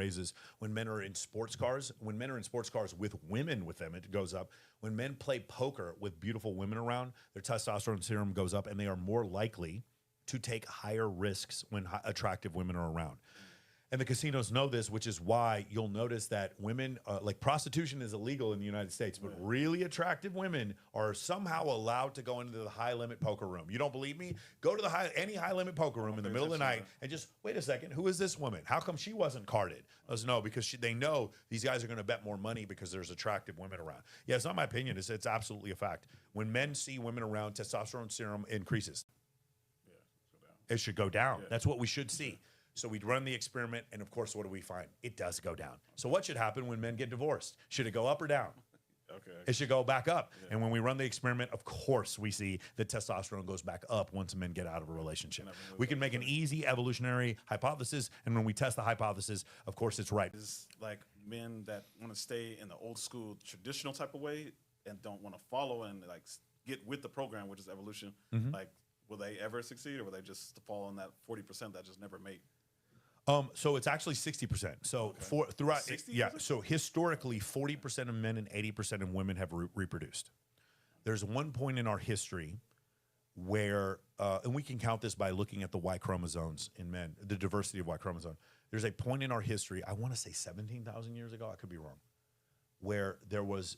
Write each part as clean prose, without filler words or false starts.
raises. When men are in sports cars, when men are in sports cars with women with them, it goes up. When men play poker with beautiful women around, their testosterone serum goes up, and they are more likely to take higher risks when attractive women are around. And the casinos know this, which is why you'll notice that women, like prostitution is illegal in the United States, but really attractive women are somehow allowed to go into the high limit poker room. You don't believe me? Go to any high limit poker room in the middle of the night and just wait a second. Who is this woman? How come she wasn't carded? I was, no, because they know these guys are going to bet more money because there's attractive women around. Yeah, it's not my opinion. It's absolutely a fact. When men see women around, testosterone serum increases. It should go down. Yeah. That's what we should see. So we'd run the experiment, and of course, what do we find? It does go down. So what should happen when men get divorced? Should it go up or down? Okay. It should go back up. Yeah. And when we run the experiment, of course, we see that testosterone goes back up once men get out of a relationship. We can make an easy evolutionary hypothesis, and when we test the hypothesis, of course, it's right. It's like men that want to stay in the old school traditional type of way and don't want to follow and like get with the program, which is evolution. Like, will they ever succeed, or will they just fall on that 40% that just never make? So it's actually 60%. So throughout, so historically, 40% of men and 80% of women have reproduced. There's one point in our history where, and we can count this by looking at the Y chromosomes in men, the diversity of Y chromosome. There's a point in our history, I want to say 17,000 years ago, I could be wrong, where there was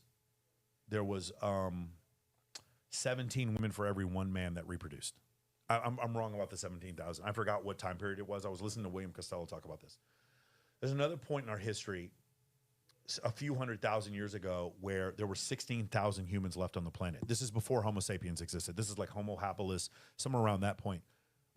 17 women for every one man that reproduced. I'm wrong about the 17,000. I forgot what time period it was. I was listening to William Costello talk about this. There's another point in our history, a few 100,000 years ago, where there were 16,000 humans left on the planet. This is before Homo sapiens existed. This is like Homo habilis, somewhere around that point.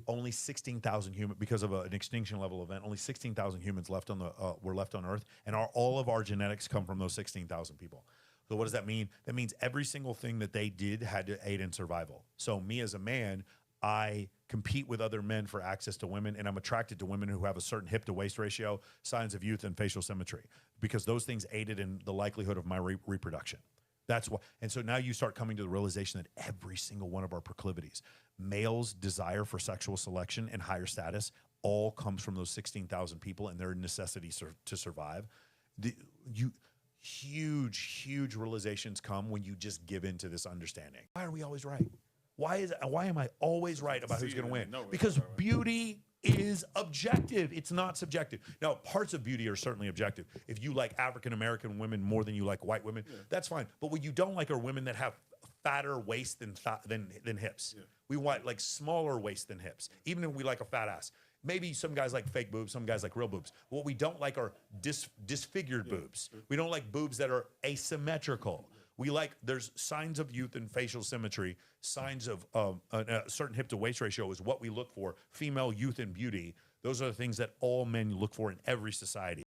Only 16,000 humans, because of an extinction level event, only 16,000 humans left on the were left on Earth, and all of our genetics come from those 16,000 people. So what does that mean? That means every single thing that they did had to aid in survival. So me as a man, I compete with other men for access to women, and I'm attracted to women who have a certain hip to waist ratio, signs of youth, and facial symmetry, because those things aided in the likelihood of my reproduction. That's why. And so now you start coming to the realization that every single one of our proclivities, males' desire for sexual selection and higher status, all comes from those 16,000 people and their necessity to survive. Huge realizations come when you just give in to this understanding. Why are we always right? Why am I always right about who's going to win? Because beauty is objective. It's not subjective. Now, parts of beauty are certainly objective. If you like African-American women more than you like white women, that's fine. But what you don't like are women that have fatter waist than hips. Yeah. We want like smaller waist than hips, even if we like a fat ass. Maybe some guys like fake boobs, some guys like real boobs. What we don't like are disfigured boobs. We don't like boobs that are asymmetrical. We like, there's signs of youth and facial symmetry, signs of a certain hip to waist ratio is what we look for. Female youth and beauty, those are the things that all men look for in every society.